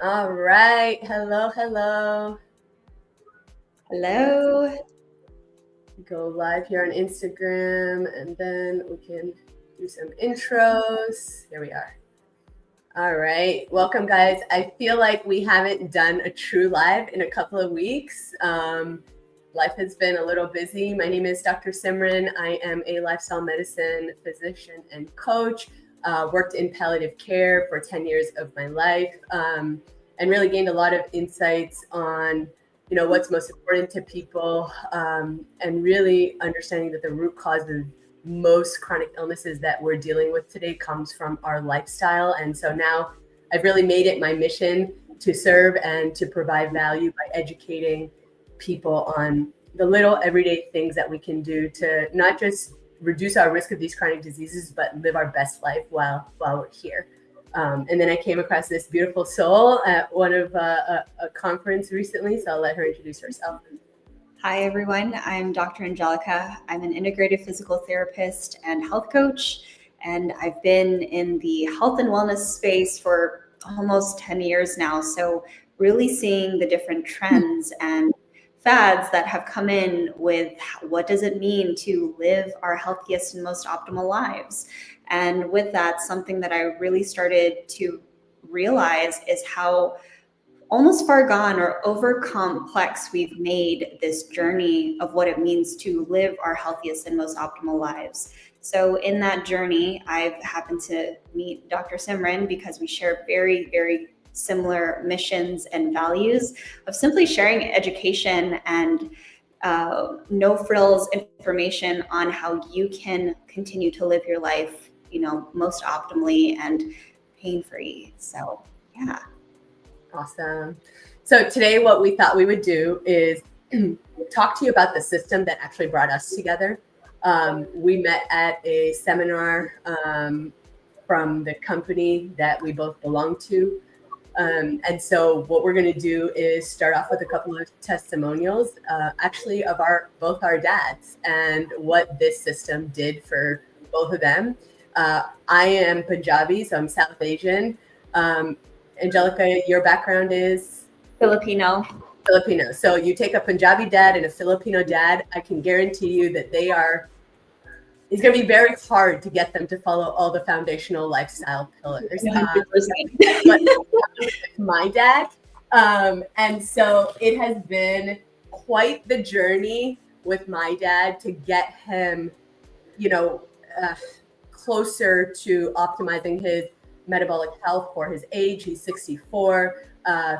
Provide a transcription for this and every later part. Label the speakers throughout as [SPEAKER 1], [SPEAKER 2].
[SPEAKER 1] All right. Hello, hello.
[SPEAKER 2] Hello.
[SPEAKER 1] Go live here on Instagram and then we can do some intros. Here we are. All right. Welcome, guys. I feel like we haven't done a true live in a couple of weeks. Life has been a little busy. My name is Dr. Simran. I am a lifestyle medicine physician and coach. Worked in palliative care for 10 years of my life, and really gained a lot of insights on what's most important to people, and really understanding that the root cause of most chronic illnesses that we're dealing with today comes from our lifestyle. And so now I've really made it my mission to serve and to provide value by educating people on the little everyday things that we can do to not just reduce our risk of these chronic diseases, but live our best life while we're here. And then I came across this beautiful soul at one of a conference recently, so I'll let her introduce herself.
[SPEAKER 2] Hi, everyone. I'm Dr. Angelica. I'm an integrative physical therapist and health coach, and I've been in the health and wellness space for almost 10 years now. So really seeing the different trends and fads that have come in with what does it mean to live our healthiest and most optimal lives. And with that, something that I really started to realize is how almost far gone or over complex we've made this journey of what it means to live our healthiest and most optimal lives. So in that journey, I've happened to meet Dr. Simran because we share very, very similar missions and values of simply sharing education and no frills information on how you can continue to live your life, most optimally and pain-free. So, yeah.
[SPEAKER 1] Awesome. So today what we thought we would do is talk to you about the system that actually brought us together. We met at a seminar from the company that we both belong to. And so what we're going to do is start off with a couple of testimonials, actually of both our dads and what this system did for both of them. I am Punjabi, so I'm South Asian. Angelica, your background is?
[SPEAKER 2] Filipino.
[SPEAKER 1] So you take a Punjabi dad and a Filipino dad, I can guarantee you that it's going to be very hard to get them to follow all the foundational lifestyle pillars. But my dad. And so it has been quite the journey with my dad to get him, closer to optimizing his metabolic health for his age. He's 64,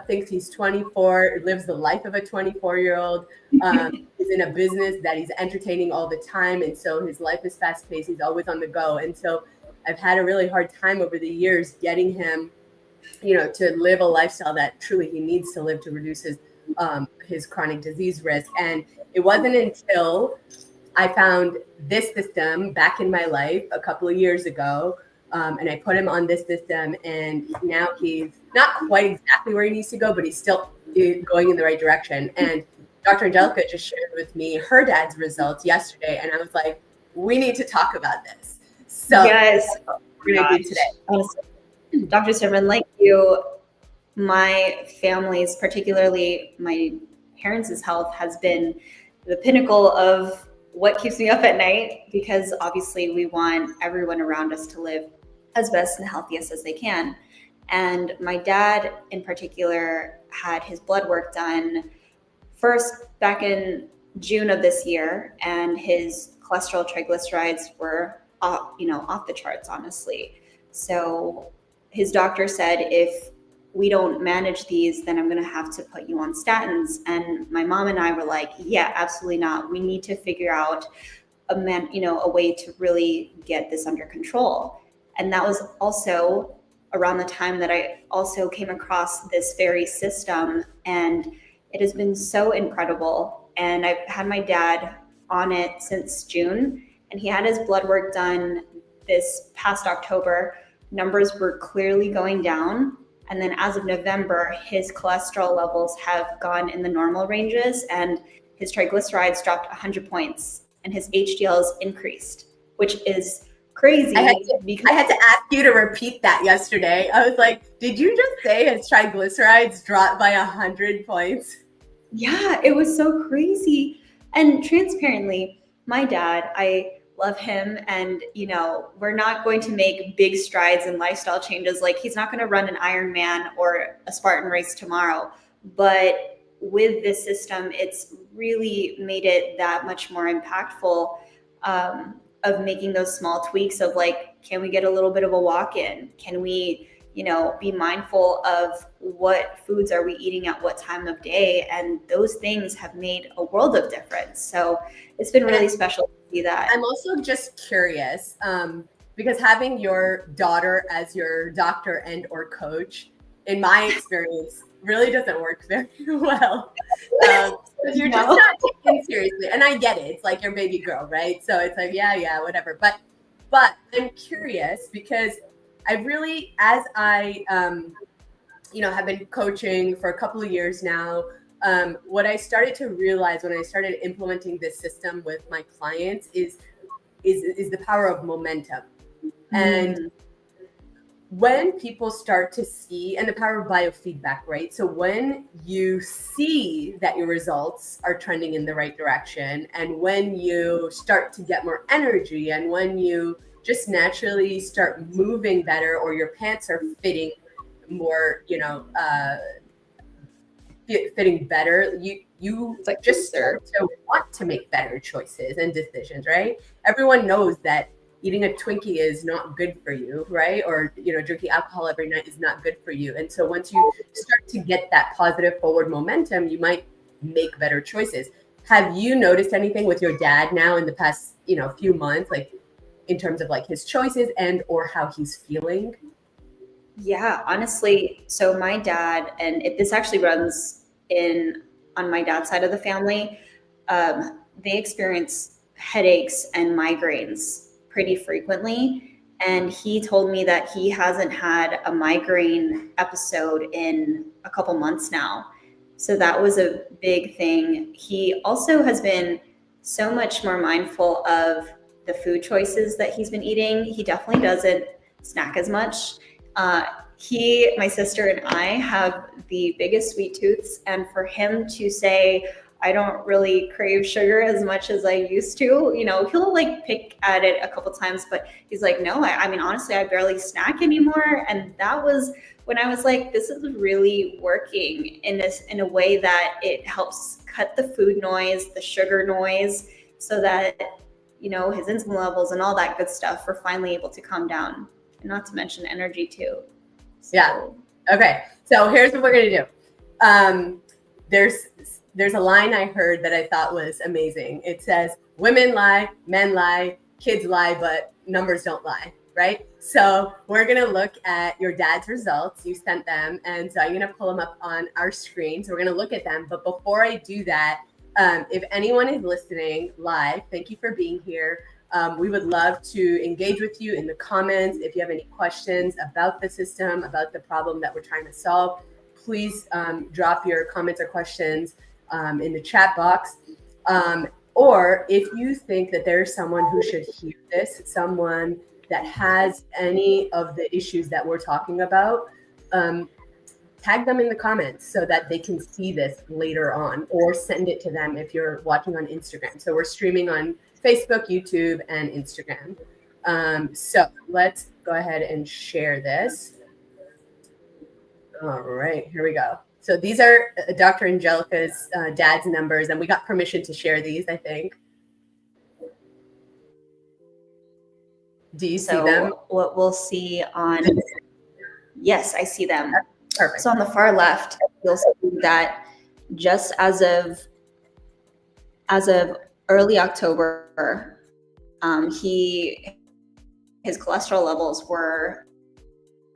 [SPEAKER 1] thinks he's 24, lives the life of a 24-year-old. He's in a business that he's entertaining all the time. And so his life is fast paced. He's always on the go. And so I've had a really hard time over the years getting him, to live a lifestyle that truly he needs to live to reduce his chronic disease risk. And it wasn't until I found this system back in my life a couple of years ago, and I put him on this system, and now he's not quite exactly where he needs to go, but he's still going in the right direction. And Dr. Angelica just shared with me her dad's results yesterday, and I was like, we need to talk about this. So
[SPEAKER 2] yes,
[SPEAKER 1] we're going to do today.
[SPEAKER 2] Dr. Simran, like you, my family's, particularly my parents' health, has been the pinnacle of what keeps me up at night, because obviously we want everyone around us to live as best and healthiest as they can. And my dad in particular had his blood work done first back in June of this year, and his cholesterol, triglycerides were off the charts, honestly. So his doctor said, if we don't manage these, then I'm going to have to put you on statins. And my mom and I were like, yeah, absolutely not. We need to figure out a way to really get this under control. And that was also around the time that I also came across this very system, and it has been so incredible. And I've had my dad on it since June, and he had his blood work done this past October. Numbers were clearly going down. And then as of November, his cholesterol levels have gone in the normal ranges, and his triglycerides dropped 100 points, and his HDLs increased, which is crazy.
[SPEAKER 1] I had to ask you to repeat that yesterday. I was like, did you just say his triglycerides dropped by 100 points?
[SPEAKER 2] Yeah, it was so crazy. And transparently, my dad, I love him, and we're not going to make big strides in lifestyle changes. Like, he's not going to run an Ironman or a Spartan race tomorrow. But with this system, it's really made it that much more impactful, of making those small tweaks of like, can we get a little bit of a walk in? Can we be mindful of what foods are we eating at what time of day, and those things have made a world of difference. So it's been really special to see that.
[SPEAKER 1] I'm also just curious, because having your daughter as your doctor and or coach, in my experience, really doesn't work very well. Because you're just not taken seriously. And I get it. It's like your baby girl, right? So it's like, yeah, whatever. But I'm curious because I really, as I, have been coaching for a couple of years now, what I started to realize when I started implementing this system with my clients is the power of momentum. And when people start to see, and the power of biofeedback, right? So when you see that your results are trending in the right direction, and when you start to get more energy, and when you just naturally start moving better, or your pants are fitting more, fitting better, you
[SPEAKER 2] like
[SPEAKER 1] just start to want to make better choices and decisions, right? Everyone knows that eating a Twinkie is not good for you, right? Or, drinking alcohol every night is not good for you. And so once you start to get that positive forward momentum, you might make better choices. Have you noticed anything with your dad now in the past, few months, like in terms of like his choices and or how he's feeling?
[SPEAKER 2] Yeah, honestly, so my dad, and this actually runs on my dad's side of the family, they experience headaches and migraines pretty frequently. And he told me that he hasn't had a migraine episode in a couple months now. So that was a big thing. He also has been so much more mindful of the food choices that he's been eating. He definitely doesn't snack as much. My sister and I have the biggest sweet tooths, and for him to say, I don't really crave sugar as much as I used to, he'll like pick at it a couple times, but he's like, no, I mean, honestly, I barely snack anymore. And that was when I was like, this is really working in a way that it helps cut the food noise, the sugar noise, so that, his insulin levels and all that good stuff are finally able to come down. And not to mention energy too. So.
[SPEAKER 1] Yeah. Okay. So here's what we're going to do. There's a line I heard that I thought was amazing. It says, women lie, men lie, kids lie, but numbers don't lie, right? So we're going to look at your dad's results. You sent them. And so I'm going to pull them up on our screen. So we're going to look at them. But before I do that, if anyone is listening live, thank you for being here. We would love to engage with you in the comments. If you have any questions about the system, about the problem that we're trying to solve, please drop your comments or questions in the chat box. Or if you think that there's someone who should hear this, someone that has any of the issues that we're talking about, tag them in the comments so that they can see this later on, or send it to them if you're watching on Instagram. So we're streaming on Facebook, YouTube, and Instagram. So let's go ahead and share this. All right, here we go. So these are Dr. Angelica's dad's numbers, and we got permission to share these, I think. Do you see them?
[SPEAKER 2] What we'll see on, yes, I see them.
[SPEAKER 1] Perfect.
[SPEAKER 2] So on the far left, you'll see that just as of early October, his cholesterol levels were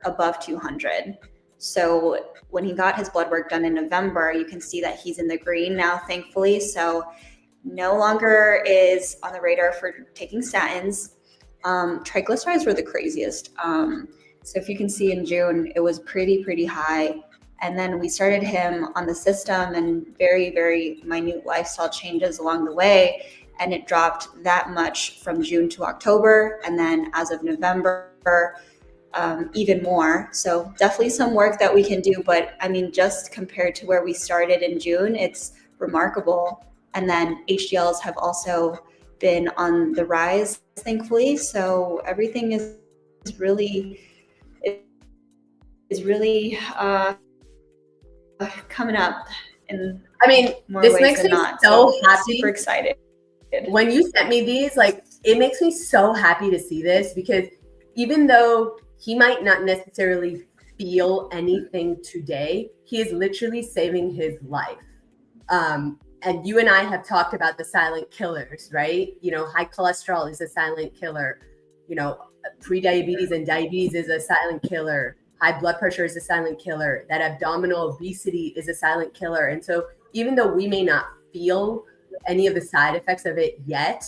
[SPEAKER 2] above 200. So when he got his blood work done in November, you can see that he's in the green now, thankfully. So no longer is on the radar for taking statins. Triglycerides were the craziest. So if you can see in June, it was pretty high. And then we started him on the system and very, very minute lifestyle changes along the way. and it dropped that much from June to October, and then as of November, even more. So definitely some work that we can do, but I mean, just compared to where we started in June, it's remarkable. And then HDLs have also been on the rise, thankfully. So everything is really coming up in more
[SPEAKER 1] this
[SPEAKER 2] ways
[SPEAKER 1] makes
[SPEAKER 2] than
[SPEAKER 1] me
[SPEAKER 2] not.
[SPEAKER 1] so happy.
[SPEAKER 2] Super excited.
[SPEAKER 1] When you sent me these, like, it makes me so happy to see this, because even though he might not necessarily feel anything today, he is literally saving his life. And you and I have talked about the silent killers, right? You know, high cholesterol is a silent killer. You know, prediabetes and diabetes is a silent killer. High blood pressure is a silent killer. That abdominal obesity is a silent killer. And so even though we may not feel any of the side effects of it yet,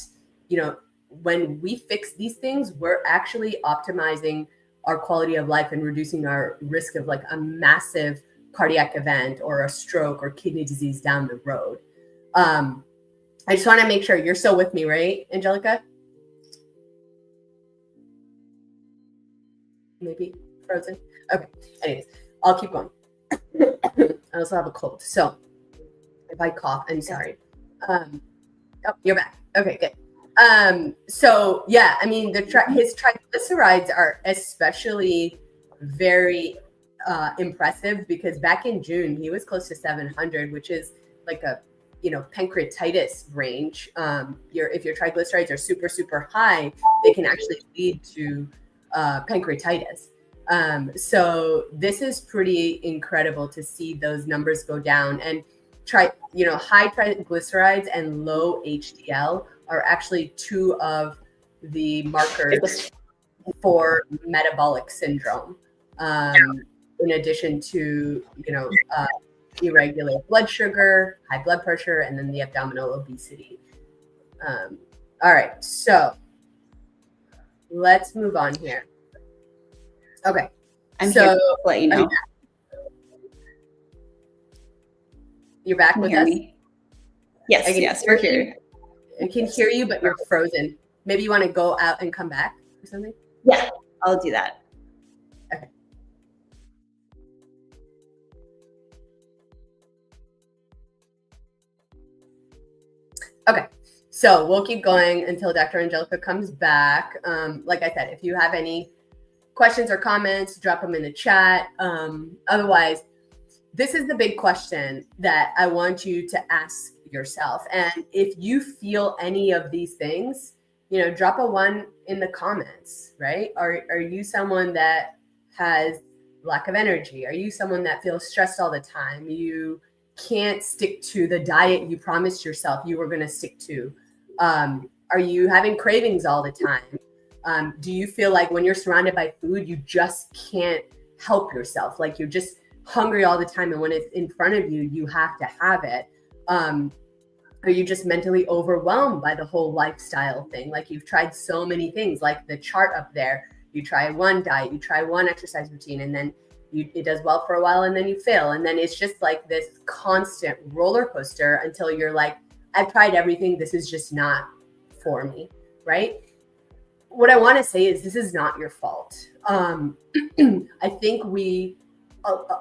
[SPEAKER 1] you know, when we fix these things, we're actually optimizing our quality of life and reducing our risk of like a massive cardiac event or a stroke or kidney disease down the road. I just want to make sure you're still with me, right, Angelica? Maybe frozen. Okay. Anyways, I'll keep going. I also have a cold, so if I cough, I'm sorry. Oh, you're back. Okay, good. So yeah, I mean, his triglycerides are especially very impressive, because back in June he was close to 700, which is like a, you know, pancreatitis range. If your triglycerides are super, super high, they can actually lead to pancreatitis. So this is pretty incredible to see those numbers go down. And high triglycerides and low HDL are actually two of the markers for metabolic syndrome. In addition to, irregular blood sugar, high blood pressure, and then the abdominal obesity. All right, so let's move on here. Okay.
[SPEAKER 2] I'm here to let you know.
[SPEAKER 1] You're back with us?
[SPEAKER 2] Me? Yes, we're here.
[SPEAKER 1] I can hear you, but you're frozen. Maybe you want to go out and come back or something?
[SPEAKER 2] Yeah, I'll do that.
[SPEAKER 1] Okay. Okay, so we'll keep going until Dr. Angelica comes back. Like I said, if you have any questions or comments, drop them in the chat. Otherwise, this is the big question that I want you to ask yourself. And if you feel any of these things, drop a 1 in the comments, right? Are you someone that has lack of energy? Are you someone that feels stressed all the time? You can't stick to the diet you promised yourself you were going to stick to? Are you having cravings all the time? Do you feel like when you're surrounded by food, you just can't help yourself? Like you're just hungry all the time, and when it's in front of you, you have to have it. Are you just mentally overwhelmed by the whole lifestyle thing? Like you've tried so many things, like the chart up there. You try one diet, you try one exercise routine, and then it does well for a while, and then you fail. And then it's just like this constant roller coaster until you're like, I've tried everything. This is just not for me, right? What I want to say is this is not your fault. I think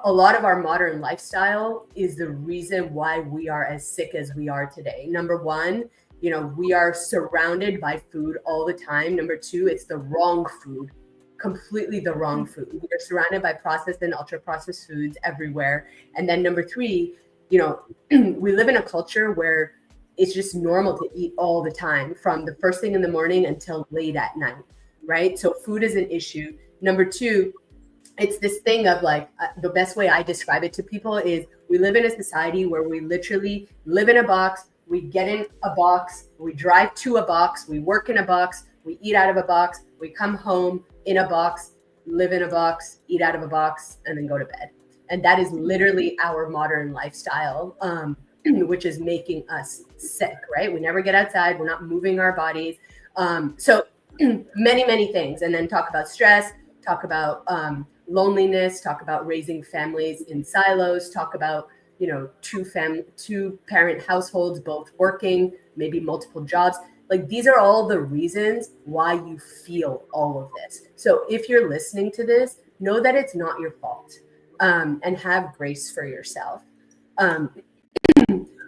[SPEAKER 1] a lot of our modern lifestyle is the reason why we are as sick as we are today. Number one, we are surrounded by food all the time. Number two, it's the wrong food, completely the wrong food. We are surrounded by processed and ultra processed foods everywhere. And then number three, we live in a culture where it's just normal to eat all the time, from the first thing in the morning until late at night, right? So food is an issue. Number two, it's this thing of like, the best way I describe it to people is we live in a society where we literally live in a box, we get in a box, we drive to a box, we work in a box, we eat out of a box, we come home in a box, live in a box, eat out of a box, and then go to bed. And that is literally our modern lifestyle, which is making us sick, right? We never get outside, we're not moving our bodies. So many, many things. And then talk about stress, talk about loneliness, talk about raising families in silos, talk about two parent households, both working, maybe multiple jobs. Like, these are all the reasons why you feel all of this. So if you're listening to this, know that it's not your fault, and have grace for yourself. Um,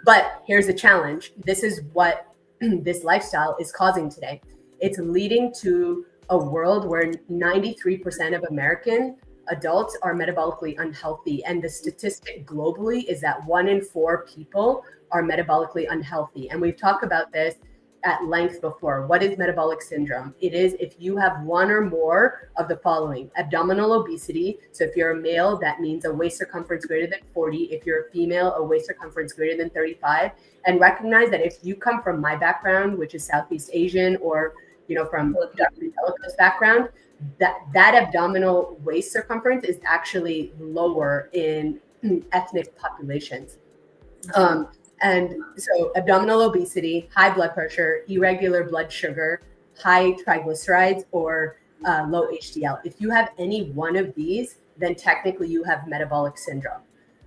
[SPEAKER 1] but here's a challenge. This is what this lifestyle is causing today. It's leading to a world where 93% of American adults are metabolically unhealthy. And the statistic globally is that 1 in 4 people are metabolically unhealthy. And we've talked about this at length before. What is metabolic syndrome? It is if you have one or more of the following: abdominal obesity. So if you're a male, that means a waist circumference greater than 40. If you're a female, a waist circumference greater than 35. And recognize that if you come from my background, which is Southeast Asian, or from Dr. Angelica's background, that abdominal waist circumference is actually lower in ethnic populations. And so abdominal obesity, high blood pressure, irregular blood sugar, high triglycerides, or low HDL. If you have any one of these, then technically you have metabolic syndrome.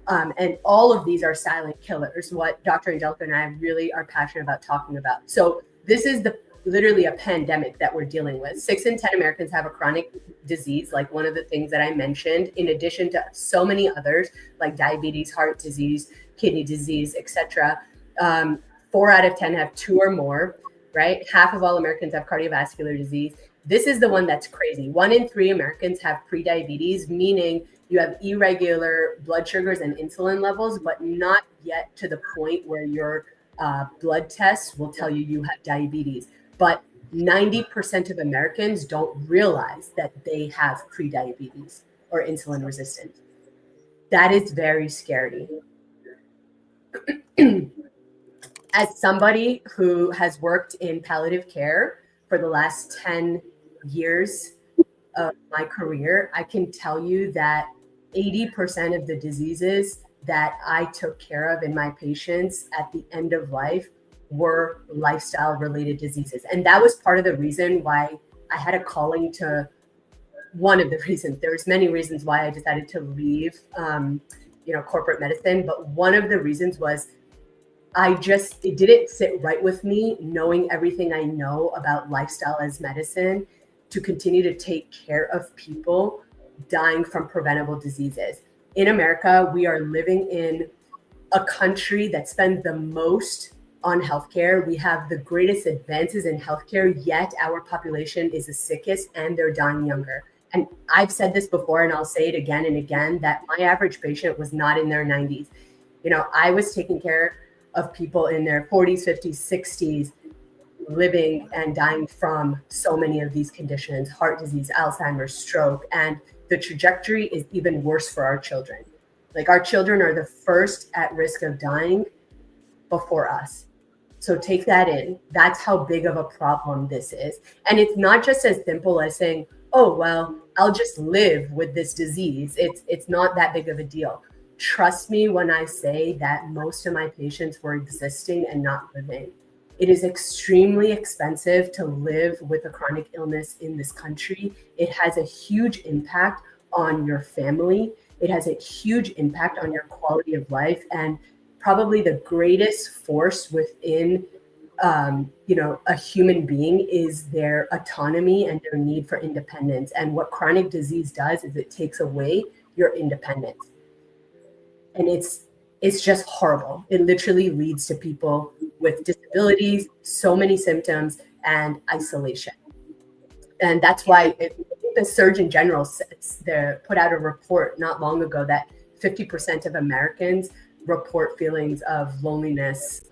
[SPEAKER 1] And all of these are silent killers, what Dr. Angelica and I really are passionate about talking about. So this is literally a pandemic that we're dealing with. 6 in 10 Americans have a chronic disease, like one of the things that I mentioned, in addition to so many others like diabetes, heart disease, kidney disease, etc. 4 out of 10 have 2 or more, right? Half of all Americans have cardiovascular disease. This is the one that's crazy. 1 in 3 Americans have prediabetes, meaning you have irregular blood sugars and insulin levels, but not yet to the point where your blood tests will tell you have diabetes. But 90% of Americans don't realize that they have prediabetes or insulin resistance. That is very scary. As somebody who has worked in palliative care for the last 10 years of my career, I can tell you that 80% of the diseases that I took care of in my patients at the end of life were lifestyle related diseases. And that was part of the reason why I had a calling to, one of the reasons, there's many reasons why I decided to leave, corporate medicine. But one of the reasons was it didn't sit right with me, knowing everything I know about lifestyle as medicine, to continue to take care of people dying from preventable diseases. In America, we are living in a country that spends the most on healthcare. We have the greatest advances in healthcare, yet our population is the sickest and they're dying younger. And I've said this before, and I'll say it again and again, that my average patient was not in their 90s. I was taking care of people in their 40s, 50s, 60s, living and dying from so many of these conditions: heart disease, Alzheimer's, stroke. And the trajectory is even worse for our children. Like, our children are the first at risk of dying before us. So take that in. That's how big of a problem this is. And it's not just as simple as saying, oh, well, I'll just live with this disease. It's not that big of a deal. Trust me when I say that most of my patients were existing and not living. It is extremely expensive to live with a chronic illness in this country. It has a huge impact on your family. It has a huge impact on your quality of life. And probably the greatest force within a human being is their autonomy and their need for independence. And what chronic disease does is it takes away your independence. And it's just horrible. It literally leads to people with disabilities, so many symptoms, and isolation. And that's why the Surgeon General put out a report not long ago that 50% of Americans report feelings of loneliness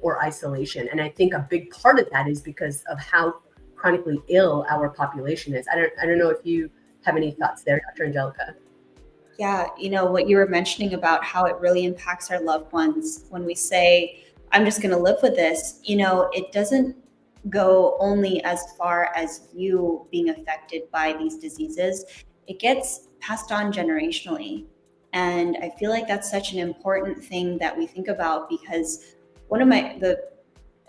[SPEAKER 1] or isolation. And I think a big part of that is because of how chronically ill our population is. I don't know if you have any thoughts there, Dr. Angelica.
[SPEAKER 2] Yeah, what you were mentioning about how it really impacts our loved ones when we say, I'm just going to live with this, it doesn't go only as far as you being affected by these diseases. It gets passed on generationally. And I feel like that's such an important thing that we think about, because one of the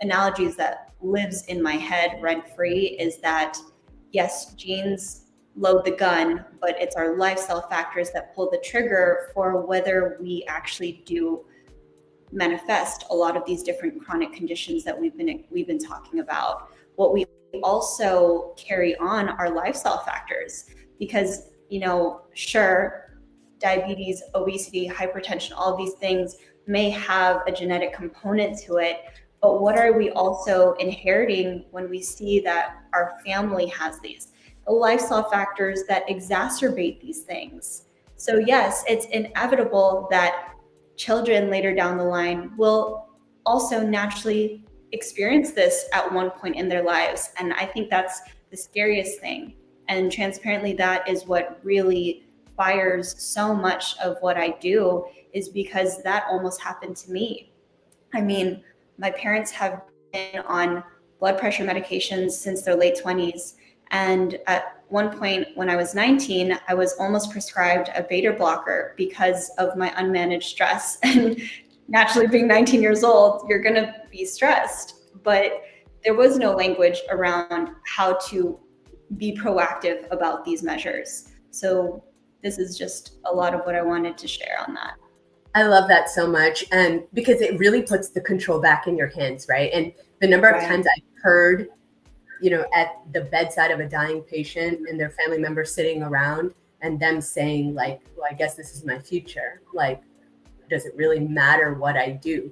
[SPEAKER 2] analogies that lives in my head rent-free is that, yes, genes load the gun, but it's our lifestyle factors that pull the trigger for whether we actually do manifest a lot of these different chronic conditions that we've been talking about. What we also carry on are lifestyle factors, because, you know, sure, diabetes, obesity, hypertension, all of these things may have a genetic component to it, but what are we also inheriting when we see that our family has these? The lifestyle factors that exacerbate these things. So yes, it's inevitable that children later down the line will also naturally experience this at one point in their lives. And I think that's the scariest thing. And transparently, that is what really fires so much of what I do, is because that almost happened to me. I mean, my parents have been on blood pressure medications since their late 20s. And at one point when I was 19, I was almost prescribed a beta blocker because of my unmanaged stress. And naturally, being 19 years old, you're going to be stressed. But there was no language around how to be proactive about these measures. So this is just a lot of what I wanted to share on that.
[SPEAKER 1] I love that so much. And because it really puts the control back in your hands, right? And the number of times I've heard, you know, at the bedside of a dying patient and their family members sitting around and them saying like, well, I guess this is my future. Like, does it really matter what I do?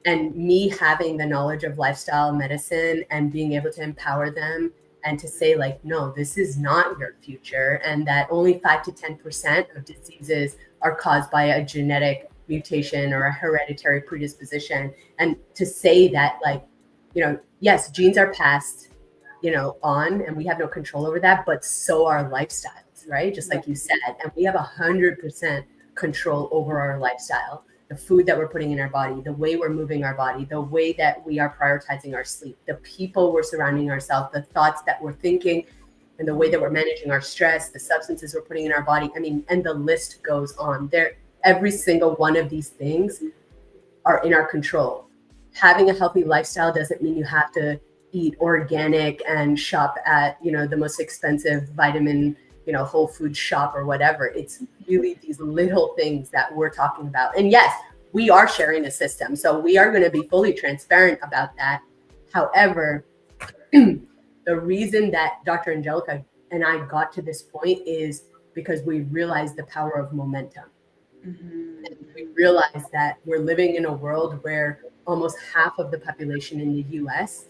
[SPEAKER 1] And me having the knowledge of lifestyle medicine and being able to empower them and to say like, no, this is not your future. And that only 5 to 10% of diseases are caused by a genetic mutation or a hereditary predisposition. And to say that, like, you know, yes, genes are passed, you know, on, and we have no control over that, but so are lifestyles, right? Just like you said, and we have 100% control over our lifestyle, the food that we're putting in our body, the way we're moving our body, the way that we are prioritizing our sleep, the people we're surrounding ourselves, the thoughts that we're thinking, and the way that we're managing our stress, the substances we're putting in our body. I mean, and the list goes on. There, every single one of these things are in our control. Having a healthy lifestyle doesn't mean you have to eat organic and shop at, you know, the most expensive vitamin, you know, whole food shop or whatever. It's really these little things that we're talking about. And yes, we are sharing a system, so we are going to be fully transparent about that. However, the reason that Dr. Angelica and I got to this point is because we realized the power of momentum. Mm-hmm. And we realized that we're living in a world where almost half of the population in the US,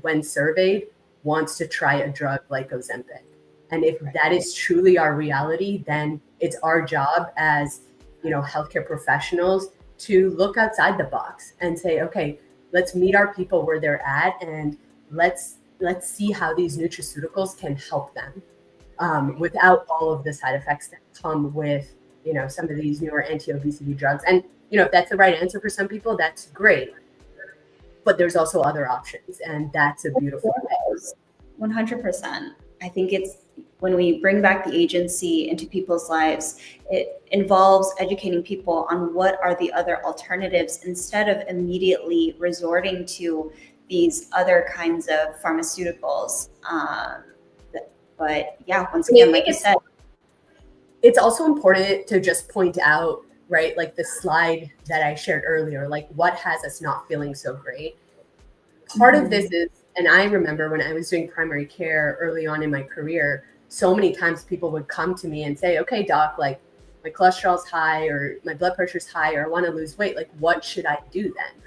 [SPEAKER 1] when surveyed, wants to try a drug like Ozempic. And if that is truly our reality, then it's our job as, you know, healthcare professionals to look outside the box and say, okay, let's meet our people where they're at, and let's see how these nutraceuticals can help them without all of the side effects that come with, you know, some of these newer anti-obesity drugs. And, you know, if that's the right answer for some people, that's great. But there's also other options, and that's a beautiful thing.
[SPEAKER 2] 100%. I think it's when we bring back the agency into people's lives, it involves educating people on what are the other alternatives instead of immediately resorting to these other kinds of pharmaceuticals. But yeah, once again, like you said,
[SPEAKER 1] it's also important to just point out, right, like the slide that I shared earlier, like what has us not feeling so great. Part of this is, and I remember when I was doing primary care early on in my career, so many times people would come to me and say, okay, doc, like my cholesterol's high or my blood pressure's high, or I want to lose weight. Like, what should I do then?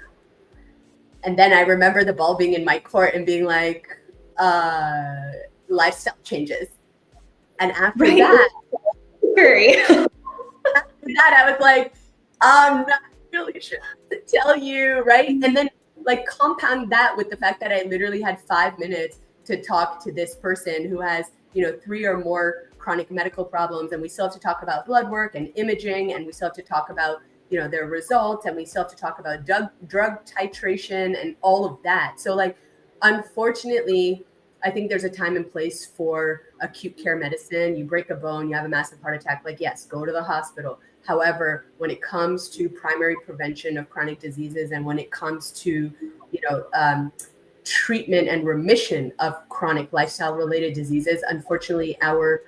[SPEAKER 1] And then I remember the ball being in my court and being like, lifestyle changes. And after that, I was like, I'm not really sure what to tell you, right? And then like compound that with the fact that I literally had 5 minutes to talk to this person who has, you know, 3 or more chronic medical problems, and we still have to talk about blood work and imaging, and we still have to talk about, you know, their results, and we still have to talk about drug titration and all of that. So like, unfortunately, I think there's a time and place for acute care medicine. You break a bone, you have a massive heart attack, like, yes, go to the hospital. However, when it comes to primary prevention of chronic diseases, and when it comes to, you know, treatment and remission of chronic lifestyle-related diseases, unfortunately, our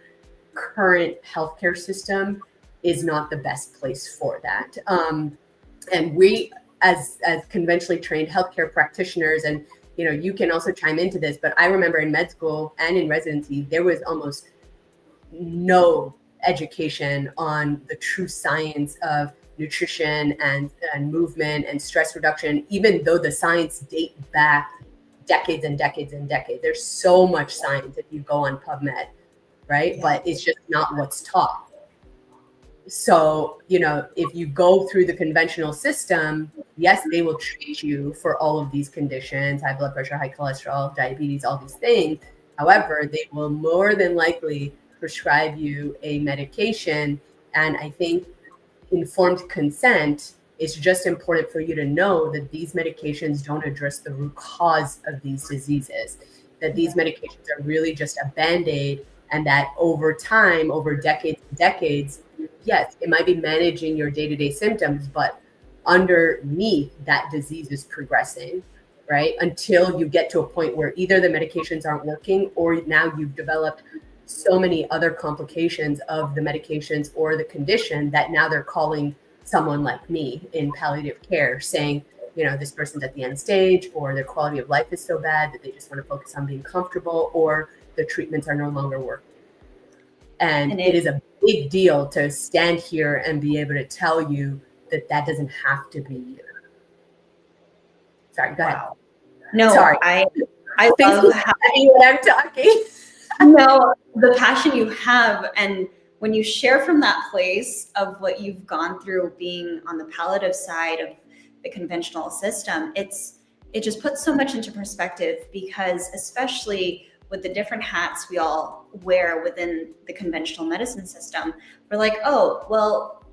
[SPEAKER 1] current healthcare system is not the best place for that. And we, as conventionally trained healthcare practitioners, and you can also chime into this, but I remember in med school and in residency, there was almost no education on the true science of nutrition and movement and stress reduction, even though the science date back decades and decades and decades. There's so much science if you go on PubMed, right? But it's just not what's taught. So, if you go through the conventional system, yes, they will treat you for all of these conditions, high blood pressure, high cholesterol, diabetes, all these things. However, they will more than likely prescribe you a medication. And I think informed consent is just important for you to know that these medications don't address the root cause of these diseases, that these medications are really just a Band-Aid, and that over time, over decades and decades, yes, it might be managing your day-to-day symptoms, but underneath that disease is progressing, right? Until you get to a point where either the medications aren't working, or now you've developed so many other complications of the medications or the condition that now they're calling someone like me in palliative care saying, this person's at the end stage, or their quality of life is so bad that they just want to focus on being comfortable, or the treatments are no longer working. And it is a big deal to stand here and be able to tell you that that doesn't have to be you. Sorry, go ahead.
[SPEAKER 2] No,
[SPEAKER 1] sorry.
[SPEAKER 2] I love how
[SPEAKER 1] when I'm talking.
[SPEAKER 2] No, the passion you have, and when you share from that place of what you've gone through being on the palliative side of the conventional system, it just puts so much into perspective, because especially with the different hats we all wear within the conventional medicine system, we're like, oh, well,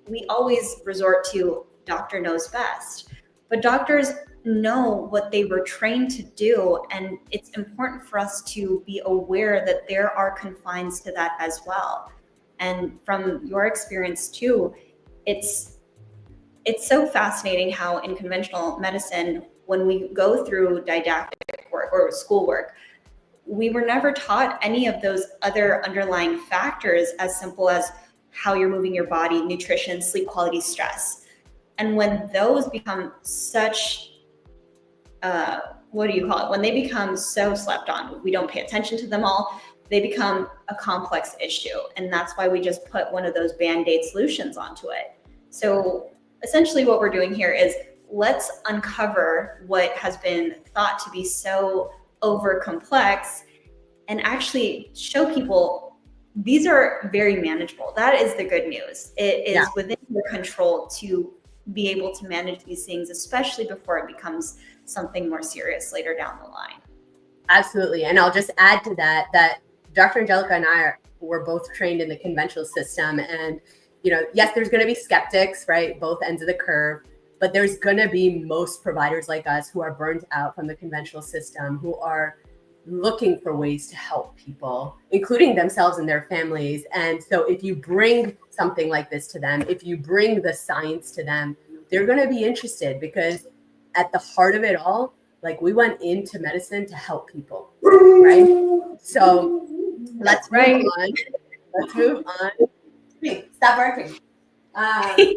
[SPEAKER 2] we always resort to doctor knows best. But doctors know what they were trained to do, and it's important for us to be aware that there are confines to that as well. And from your experience too, it's so fascinating how in conventional medicine, when we go through didactic work or schoolwork, we were never taught any of those other underlying factors as simple as how you're moving your body, nutrition, sleep quality, stress. And when those become such when they become so slept on, we don't pay attention to them all, they become a complex issue. And that's why we just put one of those Band-Aid solutions onto it. So essentially what we're doing here is let's uncover what has been thought to be so over complex and actually show people these are very manageable. That is the good news. It is within your control to be able to manage these things, especially before it becomes something more serious later down the line.
[SPEAKER 1] Absolutely. And I'll just add to that Dr. Angelica and I were both trained in the conventional system. And, yes, there's going to be skeptics, right? Both ends of the curve. But there's going to be most providers like us who are burnt out from the conventional system, who are looking for ways to help people, including themselves and their families. And so if you bring something like this to them, if you bring the science to them, they're going to be interested, because at the heart of it all, like, we went into medicine to help people, right? So let's move on. Let's move on. Hey, stop barking. Okay.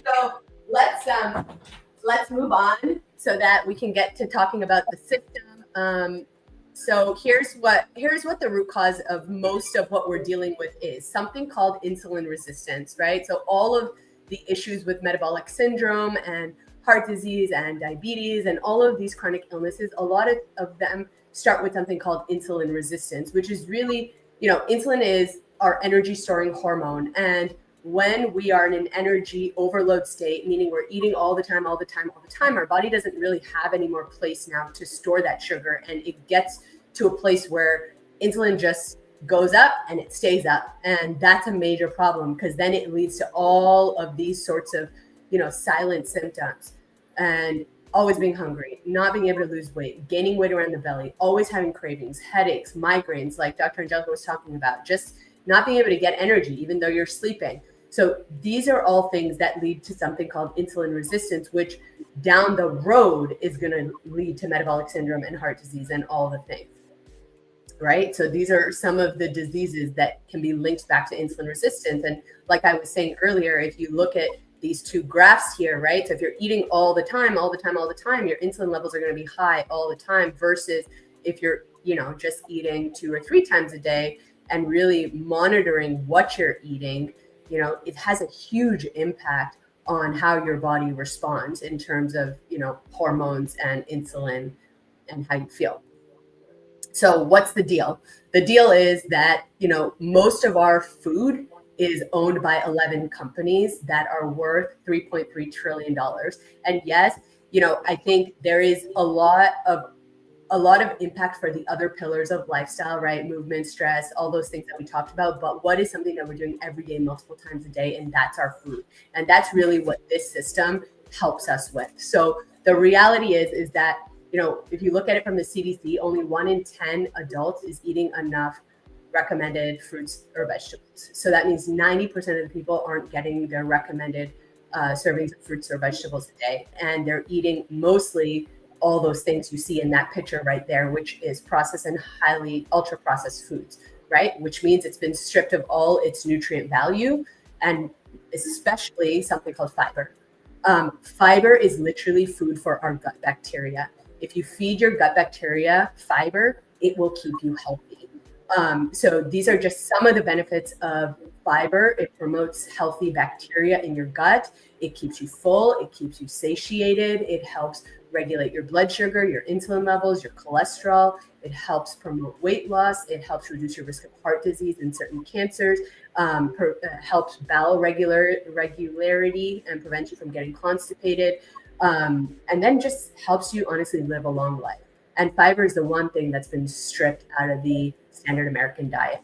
[SPEAKER 1] So let's move on so that we can get to talking about the system. So here's what the root cause of most of what we're dealing with is something called insulin resistance, right? So all of the issues with metabolic syndrome and heart disease and diabetes and all of these chronic illnesses, a lot of them start with something called insulin resistance, which is really, insulin is our energy storing hormone. And when we are in an energy overload state, meaning we're eating all the time, our body doesn't really have any more place now to store that sugar. And it gets to a place where insulin just goes up and it stays up. And that's a major problem, because then it leads to all of these sorts of, silent symptoms, and always being hungry, not being able to lose weight, gaining weight around the belly, always having cravings, headaches, migraines, like Dr. Angelica was talking about, just not being able to get energy, even though you're sleeping. So these are all things that lead to something called insulin resistance, which down the road is going to lead to metabolic syndrome and heart disease and all the things, right? So these are some of the diseases that can be linked back to insulin resistance. And like I was saying earlier, if you look at these two graphs here, right? So if you're eating all the time, your insulin levels are going to be high all the time versus if you're, just eating 2 or 3 times a day and really monitoring what you're eating, it has a huge impact on how your body responds in terms of, hormones and insulin and how you feel. So what's the deal? The deal is that, most of our food is owned by 11 companies that are worth $3.3 trillion. And yes, I think there is a lot of impact for the other pillars of lifestyle, right? Movement, stress, all those things that we talked about. But what is something that we're doing every day, multiple times a day? And that's our food. And that's really what this system helps us with. So the reality is that, if you look at it from the CDC, only 1 in 10 adults is eating enough recommended fruits or vegetables. So that means 90% of the people aren't getting their recommended servings of fruits or vegetables a day. And they're eating mostly all those things you see in that picture right there, which is processed and highly ultra processed foods, right? Which means it's been stripped of all its nutrient value, and especially something called fiber. Fiber is literally food for our gut bacteria. If you feed your gut bacteria fiber, it will keep you healthy. So these are just some of the benefits of fiber. It promotes healthy bacteria in your gut. It keeps you full. It keeps you satiated. It helps regulate your blood sugar, your insulin levels, your cholesterol. It helps promote weight loss. It helps reduce your risk of heart disease and certain cancers. Helps bowel regularity and prevents you from getting constipated. And then just helps you honestly live a long life. And fiber is the one thing that's been stripped out of the standard American diet.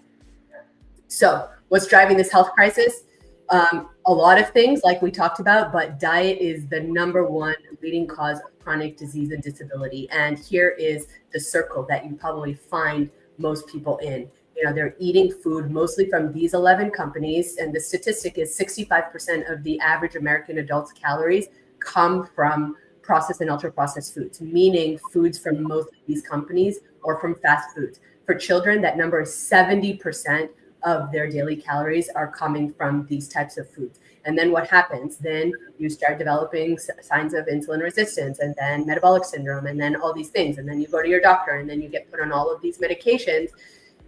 [SPEAKER 1] So what's driving this health crisis? A lot of things like we talked about, but diet is the number one leading cause of chronic disease and disability. And here is the circle that you probably find most people in. They're eating food mostly from these 11 companies. And the statistic is 65% of the average American adult's calories come from processed and ultra processed foods, meaning foods from most of these companies or from fast foods. For children, that number is 70% of their daily calories are coming from these types of foods. And then what happens? Then you start developing signs of insulin resistance and then metabolic syndrome and then all these things. And then you go to your doctor and then you get put on all of these medications.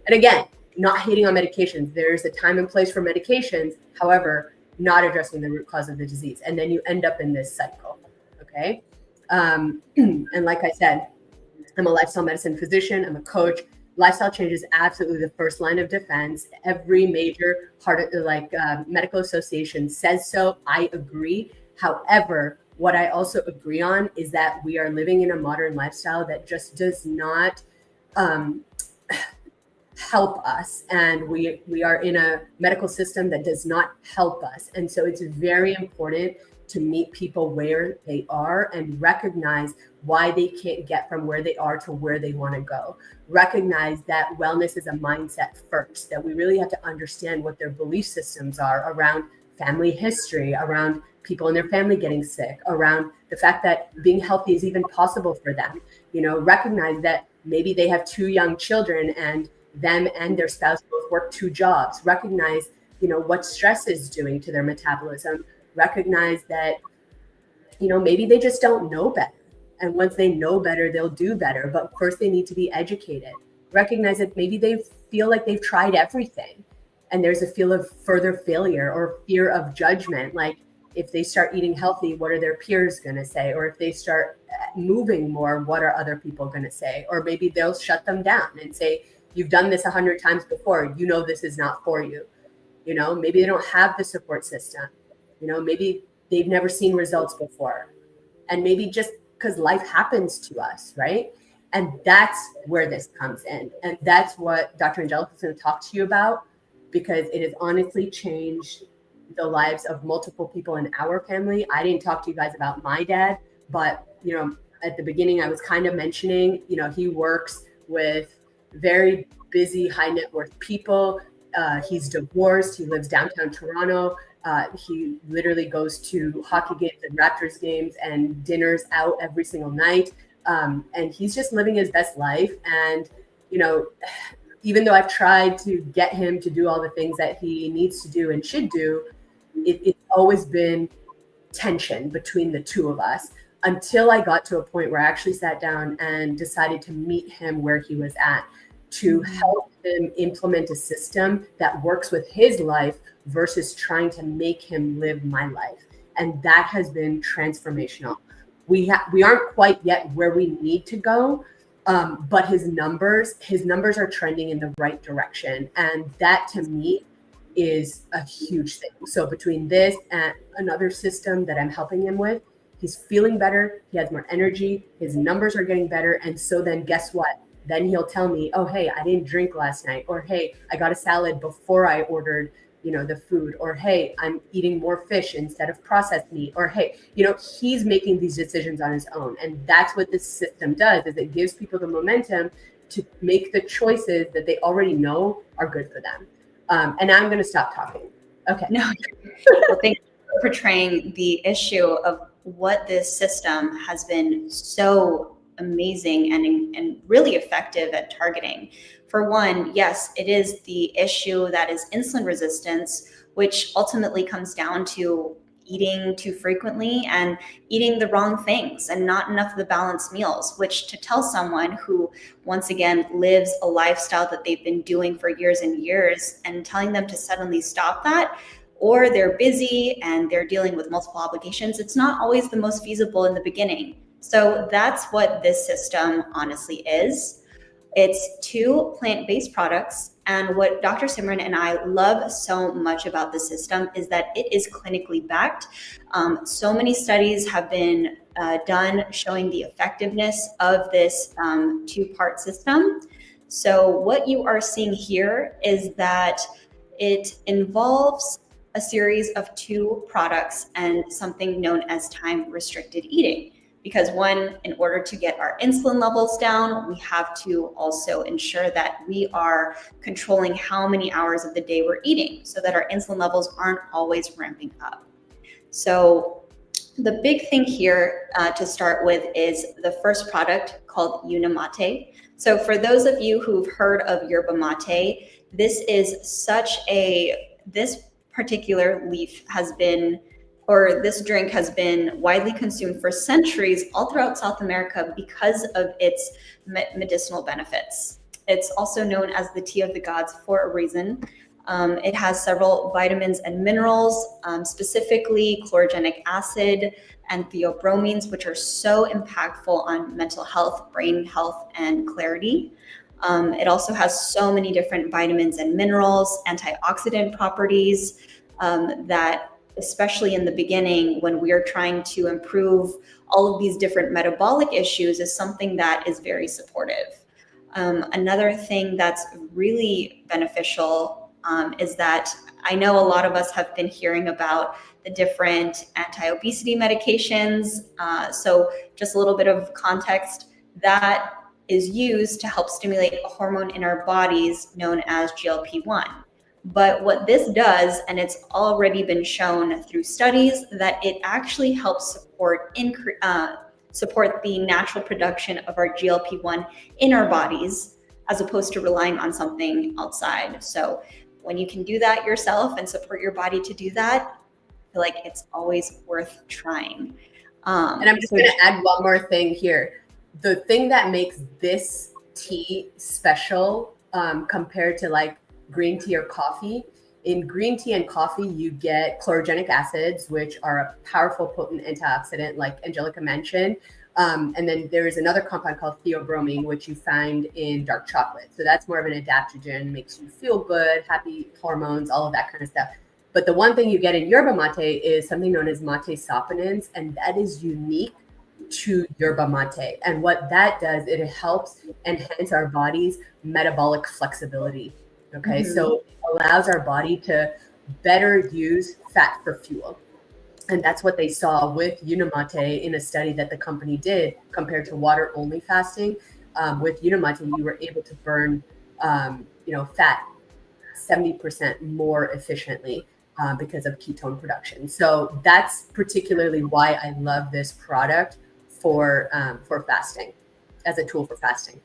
[SPEAKER 1] And again, not hating on medications. There's a time and place for medications. However, not addressing the root cause of the disease. And then you end up in this cycle. Okay. And like I said, I'm a lifestyle medicine physician. I'm a coach. Lifestyle change is absolutely the first line of defense. Every major medical association says so. I agree. However, what I also agree on is that we are living in a modern lifestyle that just does not help us. And we are in a medical system that does not help us. And so it's very important to meet people where they are and recognize why they can't get from where they are to where they want to go. Recognize that wellness is a mindset first, that we really have to understand what their belief systems are around family history, around people in their family getting sick, around the fact that being healthy is even possible for them. Recognize that maybe they have 2 young children and them and their spouse both work 2 jobs. Recognize, what stress is doing to their metabolism. Recognize that, maybe they just don't know better. And once they know better, they'll do better. But first they need to be educated. Recognize that maybe they feel like they've tried everything and there's a feel of further failure or fear of judgment. Like if they start eating healthy, what are their peers going to say? Or if they start moving more, what are other people going to say? Or maybe they'll shut them down and say, you've done this 100 times before, this is not for you. Maybe they don't have the support system. Maybe they've never seen results before. And maybe just because life happens to us, right? And that's where this comes in. And that's what Dr. Angelica is going to talk to you about, because it has honestly changed the lives of multiple people in our family. I didn't talk to you guys about my dad, but, at the beginning I was kind of mentioning, he works with very busy, high net worth people. He's divorced. He lives downtown Toronto. He literally goes to hockey games and Raptors games and dinners out every single night. And he's just living his best life. And, even though I've tried to get him to do all the things that he needs to do and should do, it's always been tension between the two of us until I got to a point where I actually sat down and decided to meet him where he was at, to help him implement a system that works with his life versus trying to make him live my life. And that has been transformational. We aren't quite yet where we need to go, but his numbers are trending in the right direction, and that to me is a huge thing. So between this and another system that I'm helping him with, he's feeling better, he has more energy, his numbers are getting better. And so then guess what? Then he'll tell me, oh, hey, I didn't drink last night, or hey, I got a salad before I ordered, the food, or hey, I'm eating more fish instead of processed meat, or hey, he's making these decisions on his own. And that's what this system does, is it gives people the momentum to make the choices that they already know are good for them. And now I'm going to stop talking. Okay.
[SPEAKER 2] No, well, thank you for portraying the issue of what this system has been so amazing and really effective at targeting. For one, yes, it is the issue that is insulin resistance, which ultimately comes down to eating too frequently and eating the wrong things and not enough of the balanced meals, which, to tell someone who, once again, lives a lifestyle that they've been doing for years and years, and telling them to suddenly stop that, or they're busy and they're dealing with multiple obligations, it's not always the most feasible in the beginning. So that's what this system honestly is. It's 2 plant-based products. And what Dr. Simran and I love so much about the system is that it is clinically backed. So many studies have been done showing the effectiveness of this 2-part system. So what you are seeing here is that it involves a series of 2 products and something known as time-restricted eating. Because one, in order to get our insulin levels down, we have to also ensure that we are controlling how many hours of the day we're eating so that our insulin levels aren't always ramping up. So the big thing here to start with is the first product called Unimate. So for those of you who've heard of yerba mate, this particular leaf has been, or this drink has been widely consumed for centuries all throughout South America because of its medicinal benefits. It's also known as the tea of the gods for a reason. It has several vitamins and minerals, specifically chlorogenic acid and theobromines, which are so impactful on mental health, brain health, and clarity. It also has so many different vitamins and minerals, antioxidant properties that, especially in the beginning when we are trying to improve all of these different metabolic issues, is something that is very supportive. Another thing that's really beneficial is that I know a lot of us have been hearing about the different anti-obesity medications. So just a little bit of context, that is used to help stimulate a hormone in our bodies known as GLP-1. But what this does, and it's already been shown through studies, that it actually helps support the natural production of our GLP-1 in our bodies, as opposed to relying on something outside. So when you can do that yourself and support your body to do that, I feel like it's always worth trying.
[SPEAKER 1] And I'm just going to add one more thing here. The thing that makes this tea special compared to like green tea or coffee, in green tea and coffee, you get chlorogenic acids, which are a powerful, potent antioxidant, like Angelica mentioned. And then there is another compound called theobromine, which you find in dark chocolate. So that's more of an adaptogen, makes you feel good, happy hormones, all of that kind of stuff. But the one thing you get in yerba mate is something known as mate saponins, and that is unique to yerba mate. And what that does, it helps enhance our body's metabolic flexibility. Okay, so it allows our body to better use fat for fuel. And that's what they saw with Unimate in a study that the company did compared to water-only fasting. With Unimate, you were able to burn, fat 70% more efficiently because of ketone production. So that's particularly why I love this product for fasting, as a tool for fasting.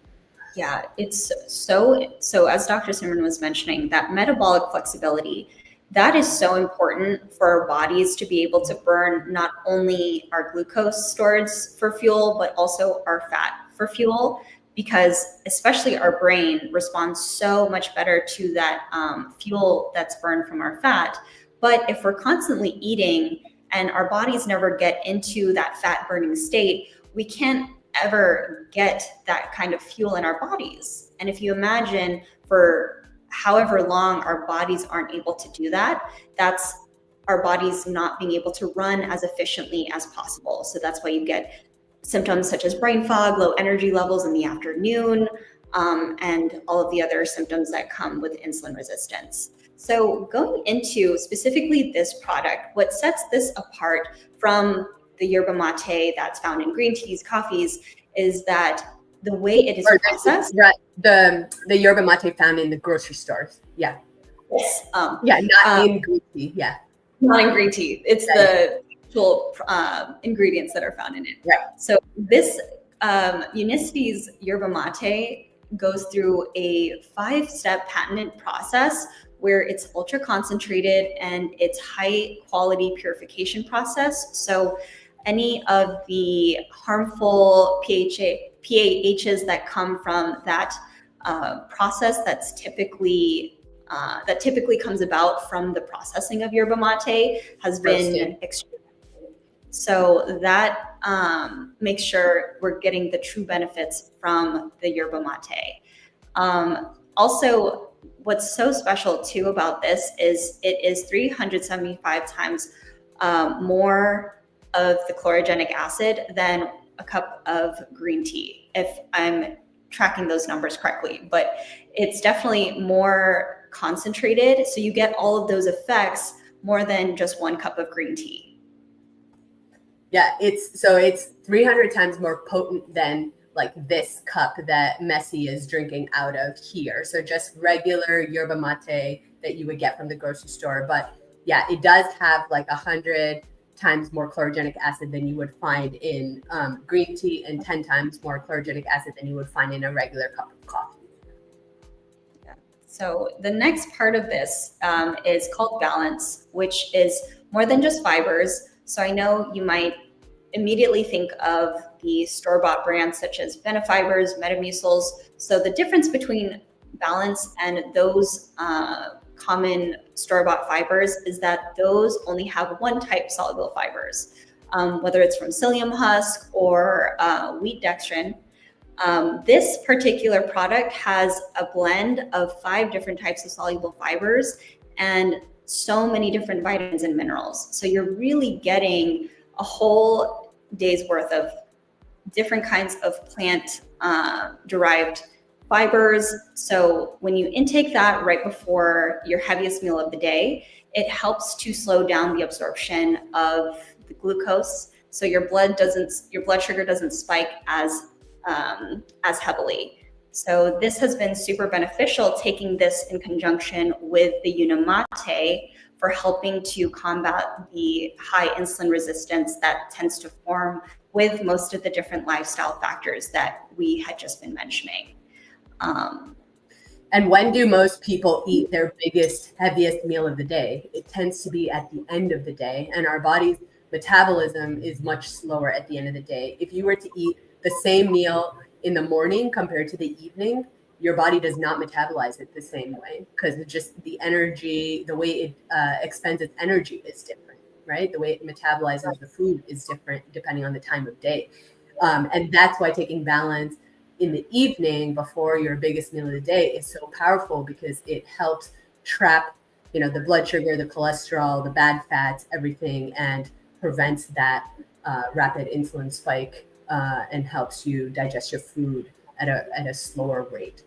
[SPEAKER 2] Yeah, it's so as Dr. Simran was mentioning, that metabolic flexibility that is so important for our bodies to be able to burn not only our glucose stores for fuel, but also our fat for fuel, because especially our brain responds so much better to that fuel that's burned from our fat. But if we're constantly eating and our bodies never get into that fat burning state, we can't ever get that kind of fuel in our bodies. And if you imagine for however long our bodies aren't able to do that, that's our bodies not being able to run as efficiently as possible. So that's why you get symptoms such as brain fog, low energy levels in the afternoon, and all of the other symptoms that come with insulin resistance. So going into specifically this product, what sets this apart from the yerba mate that's found in green teas, coffees, is that the way it is processed.
[SPEAKER 1] The yerba mate found in the grocery stores. Yeah.
[SPEAKER 2] Yes.
[SPEAKER 1] Yeah, not in green tea. Yeah.
[SPEAKER 2] Not in green tea. It's the actual ingredients that are found in it.
[SPEAKER 1] Right.
[SPEAKER 2] So this Unicity's yerba mate goes through a 5-step patented process where it's ultra concentrated and it's high quality purification process. So any of the harmful PAHs that come from that process that typically comes about from the processing of yerba mate has been extreme. So that makes sure we're getting the true benefits from the yerba mate. Also, what's so special too about this is it is 375 times more of the chlorogenic acid than a cup of green tea, if I'm tracking those numbers correctly. But it's definitely more concentrated, so you get all of those effects more than just 1 cup of green tea.
[SPEAKER 1] Yeah, it's 300 times more potent than like this cup that Messi is drinking out of here. So just regular yerba mate that you would get from the grocery store. But yeah, it does have like 100 times more chlorogenic acid than you would find in green tea, and 10 times more chlorogenic acid than you would find in a regular cup of coffee.
[SPEAKER 2] Yeah. So the next part of this is called balance, which is more than just fibers. So I know you might immediately think of the store-bought brands such as Benefibers, Metamucils. So the difference between balance and those common store-bought fibers is that those only have one type soluble fibers, whether it's from psyllium husk or wheat dextrin. This particular product has a blend of 5 different types of soluble fibers and so many different vitamins and minerals. So you're really getting a whole day's worth of different kinds of plant derived fibers. So when you intake that right before your heaviest meal of the day, it helps to slow down the absorption of the glucose. So your blood sugar doesn't spike as heavily. So this has been super beneficial, taking this in conjunction with the Unimate for helping to combat the high insulin resistance that tends to form with most of the different lifestyle factors that we had just been mentioning.
[SPEAKER 1] And when do most people eat their biggest, heaviest meal of the day? It tends to be at the end of the day, and our body's metabolism is much slower at the end of the day. If you were to eat the same meal in the morning compared to the evening, your body does not metabolize it the same way, because it's just the energy, the way it expends its energy is different, right? The way it metabolizes the food is different depending on the time of day. And that's why taking balance in the evening before your biggest meal of the day is so powerful, because it helps trap, the blood sugar, the cholesterol, the bad fats, everything, and prevents that rapid insulin spike and helps you digest your food at a slower rate.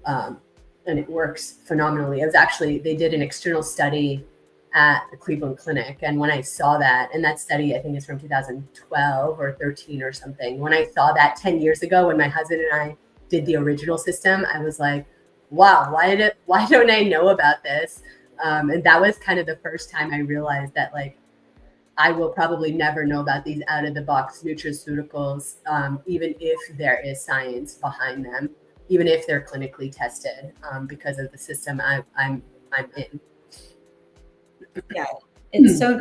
[SPEAKER 1] And it works phenomenally. They did an external study at the Cleveland Clinic. And when I saw that, and that study, I think is from 2012 or 13 or something. When I saw that 10 years ago, when my husband and I did the original system, I was like, wow, why don't I know about this? And that was kind of the first time I realized that, like, I will probably never know about these out of the box nutraceuticals, even if there is science behind them, even if they're clinically tested, because of the system I'm in.
[SPEAKER 2] Yeah, it's so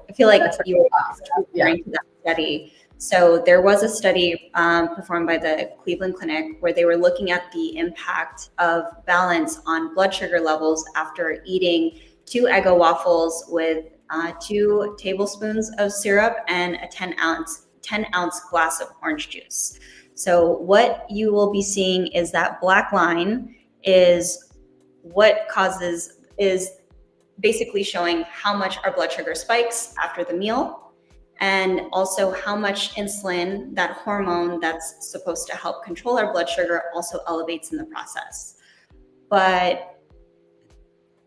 [SPEAKER 2] I feel like
[SPEAKER 1] That's what
[SPEAKER 2] you were
[SPEAKER 1] I'm talking about. Yeah.
[SPEAKER 2] referring to that study. So there was a study performed by the Cleveland Clinic where they were looking at the impact of balance on blood sugar levels after eating 2 Eggo waffles with 2 tablespoons of syrup and a 10 ounce glass of orange juice. So what you will be seeing is that black line is what causes is basically showing how much our blood sugar spikes after the meal, and also how much insulin, that hormone that's supposed to help control our blood sugar, also elevates in the process. But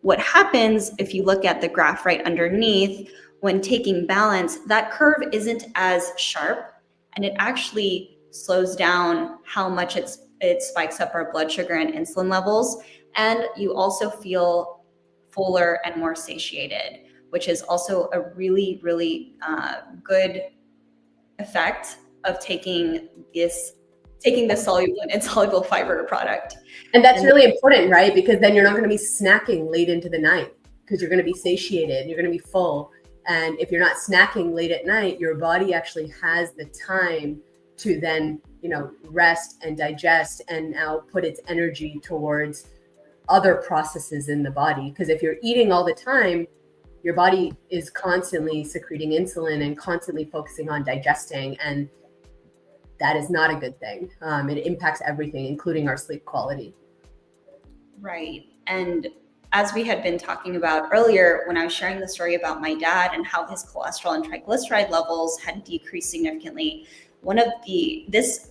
[SPEAKER 2] what happens if you look at the graph right underneath, when taking balance, that curve isn't as sharp, and it actually slows down how much it spikes up our blood sugar and insulin levels, and you also feel fuller and more satiated, which is also a really, really good effect of taking this soluble and insoluble fiber product.
[SPEAKER 1] And that's really important, right? Because then you're not going to be snacking late into the night because you're going to be satiated, you're going to be full. And if you're not snacking late at night, your body actually has the time to then, rest and digest and now put its energy towards other processes in the body. Because if you're eating all the time, your body is constantly secreting insulin and constantly focusing on digesting. And that is not a good thing. It impacts everything, including our sleep quality.
[SPEAKER 2] Right. And as we had been talking about earlier, when I was sharing the story about my dad and how his cholesterol and triglyceride levels had decreased significantly, this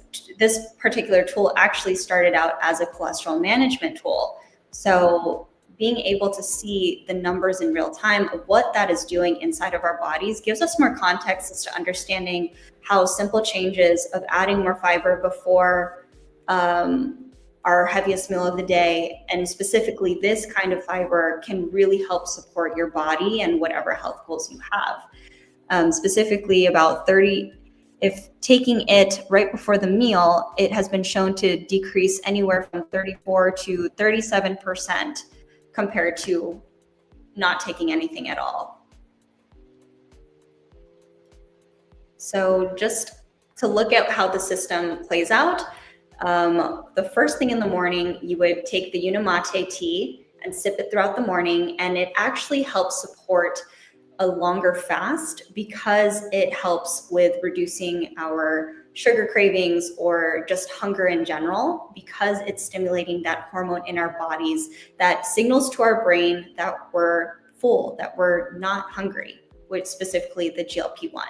[SPEAKER 2] particular tool actually started out as a cholesterol management tool. So being able to see the numbers in real time of what that is doing inside of our bodies gives us more context as to understanding how simple changes of adding more fiber before our heaviest meal of the day, and specifically this kind of fiber, can really help support your body and whatever health goals you have. Specifically if taking it right before the meal, it has been shown to decrease anywhere from 34 to 37% compared to not taking anything at all. So just to look at how the system plays out, the first thing in the morning, you would take the Unimate tea and sip it throughout the morning, and it actually helps support a longer fast because it helps with reducing our sugar cravings or just hunger in general, because it's stimulating that hormone in our bodies that signals to our brain that we're full, that we're not hungry, which specifically the GLP-1.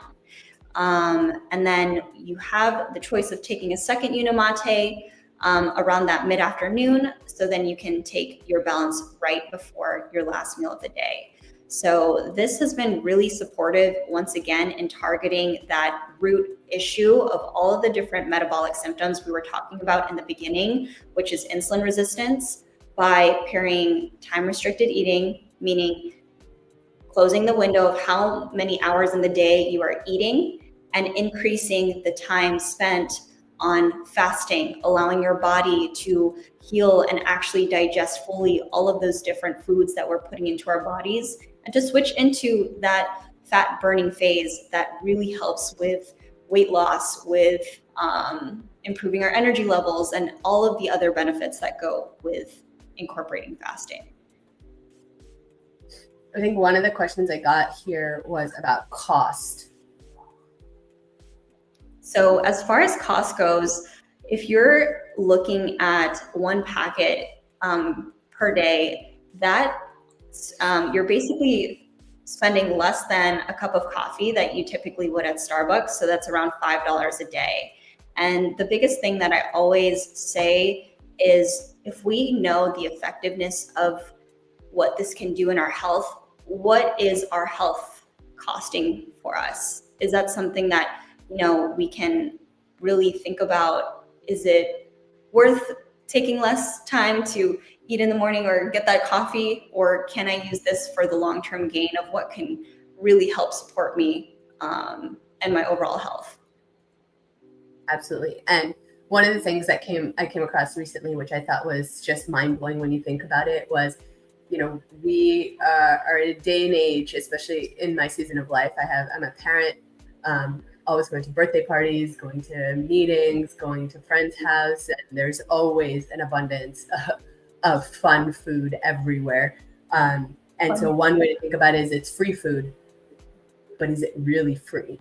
[SPEAKER 2] And then you have the choice of taking a second Unimate around that mid-afternoon, so then you can take your balance right before your last meal of the day. So this has been really supportive, once again, in targeting that root issue of all of the different metabolic symptoms we were talking about in the beginning, which is insulin resistance, by pairing time-restricted eating, meaning closing the window of how many hours in the day you are eating, and increasing the time spent on fasting, allowing your body to heal and actually digest fully all of those different foods that we're putting into our bodies, and to switch into that fat burning phase that really helps with weight loss, with improving our energy levels, and all of the other benefits that go with incorporating fasting.
[SPEAKER 1] I think one of the questions I got here was about cost.
[SPEAKER 2] So as far as cost goes, if you're looking at one packet per day, you're basically spending less than a cup of coffee that you typically would at Starbucks. So that's around $5 a day. And the biggest thing that I always say is, if we know the effectiveness of what this can do in our health, what is our health costing for us? Is that something that we can really think about? Is it worth taking less time to eat in the morning or get that coffee? Or can I use this for the long-term gain of what can really help support me and my overall health?
[SPEAKER 1] Absolutely. And one of the things that I came across recently, which I thought was just mind-blowing when you think about it, was we are in a day and age, especially in my season of life. I'm a parent, always going to birthday parties, going to meetings, going to friends' house, and there's always an abundance of fun food everywhere. And so one way to think about it is it's free food, but is it really free?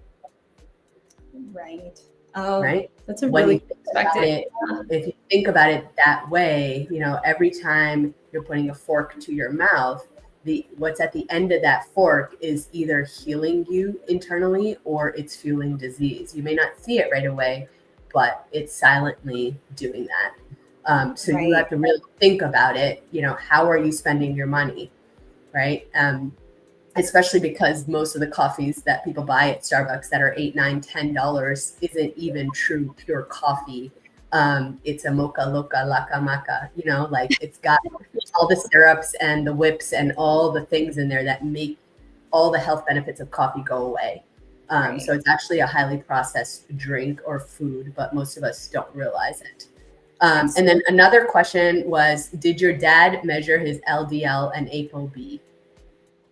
[SPEAKER 2] Right. Oh,
[SPEAKER 1] right?
[SPEAKER 2] That's a
[SPEAKER 1] When
[SPEAKER 2] really
[SPEAKER 1] you think about it, if you think about it that way, every time you're putting a fork to your mouth, what's at the end of that fork is either healing you internally or it's fueling disease. You may not see it right away, but it's silently doing that. So you have to really think about it. How are you spending your money, right? Especially because most of the coffees that people buy at Starbucks that are $8, $9, $10 isn't even true pure coffee. It's a mocha loca laca maca, like it's got all the syrups and the whips and all the things in there that make all the health benefits of coffee go away. So it's actually a highly processed drink or food, but most of us don't realize it. And then another question was, did your dad measure his LDL and ApoB?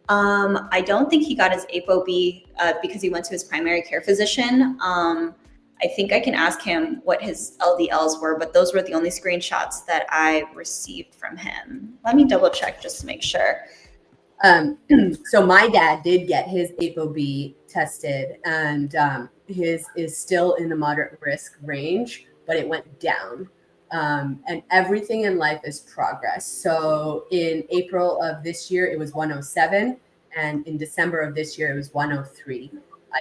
[SPEAKER 2] I don't think he got his ApoB because he went to his primary care physician. I think I can ask him what his LDLs were, but those were the only screenshots that I received from him. Let me double check just to make sure.
[SPEAKER 1] So my dad did get his ApoB tested, and his is still in the moderate risk range, but it went down. And everything in life is progress. So in April of this year, it was 107. And in December of this year, it was 103.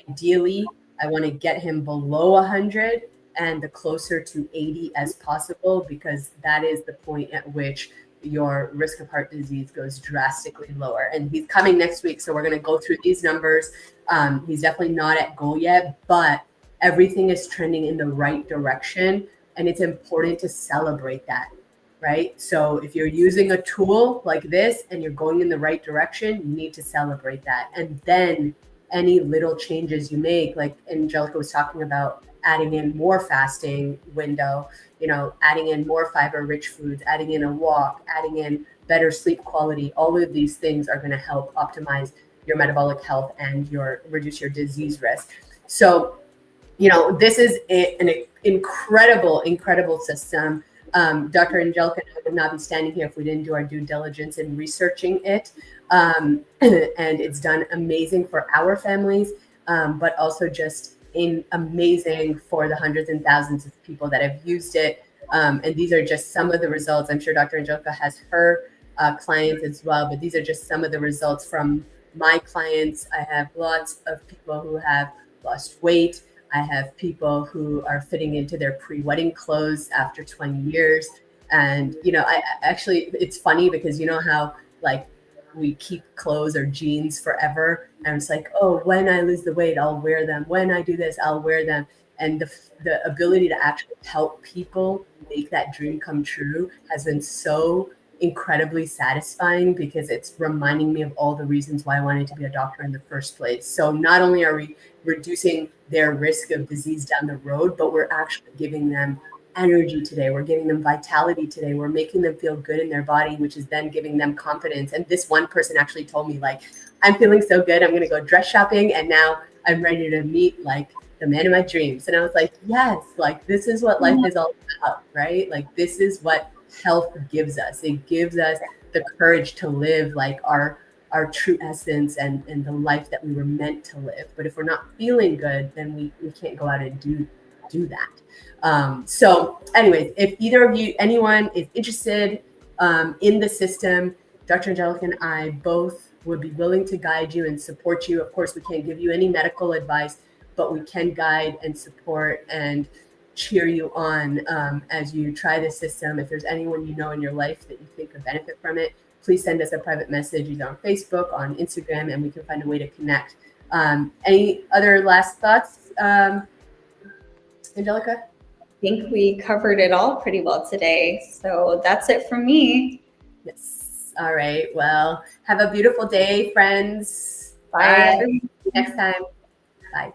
[SPEAKER 1] Ideally, I want to get him below 100 and the closer to 80 as possible, because that is the point at which your risk of heart disease goes drastically lower. And he's coming next week, so we're going to go through these numbers. He's definitely not at goal yet, but everything is trending in the right direction. And it's important to celebrate that, right? So if you're using a tool like this and you're going in the right direction, you need to celebrate that. And then any little changes you make, like Angelica was talking about, adding in more fasting window, adding in more fiber-rich foods, adding in a walk, adding in better sleep quality, all of these things are going to help optimize your metabolic health and reduce your disease risk. So, this is an incredible system. Dr. Angelica and I would not be standing here if we didn't do our due diligence in researching it. And it's done amazing for our families, but also just amazing for the hundreds and thousands of people that have used it. And these are just some of the results. I'm sure Dr. Angelica has her clients as well, but these are just some of the results from my clients. I have lots of people who have lost weight. I have people who are fitting into their pre-wedding clothes after 20 years. And, I actually, it's funny because how like we keep clothes or jeans forever. And it's like, oh, when I lose the weight, I'll wear them. When I do this, I'll wear them. And the ability to actually help people make that dream come true has been so incredibly satisfying, because it's reminding me of all the reasons why I wanted to be a doctor in the first place. So not only are we reducing their risk of disease down the road, but we're actually giving them energy today. We're giving them vitality today. We're making them feel good in their body, which is then giving them confidence. And this one person actually told me, like, I'm feeling so good, I'm going to go dress shopping, and now I'm ready to meet like the man of my dreams. And I was like, yes, like this is what life is all about, right? Like this is what health gives us. It gives us the courage to live like our true essence and the life that we were meant to live. But if we're not feeling good, then we can't go out and do that. So anyways, if either of you, anyone is interested in the system, Dr. Angelica and I both would be willing to guide you and support you. Of course, we can't give you any medical advice, but we can guide and support and cheer you on as you try this system. If there's anyone you know in your life that you think could benefit from it, please send us a private message either on Facebook, on Instagram, and we can find a way to connect. Any other last thoughts, Angelica?
[SPEAKER 2] I think we covered it all pretty well today. So that's it from me.
[SPEAKER 1] Yes. All right. Well, have a beautiful day, friends.
[SPEAKER 2] Bye.
[SPEAKER 1] Next time. Bye.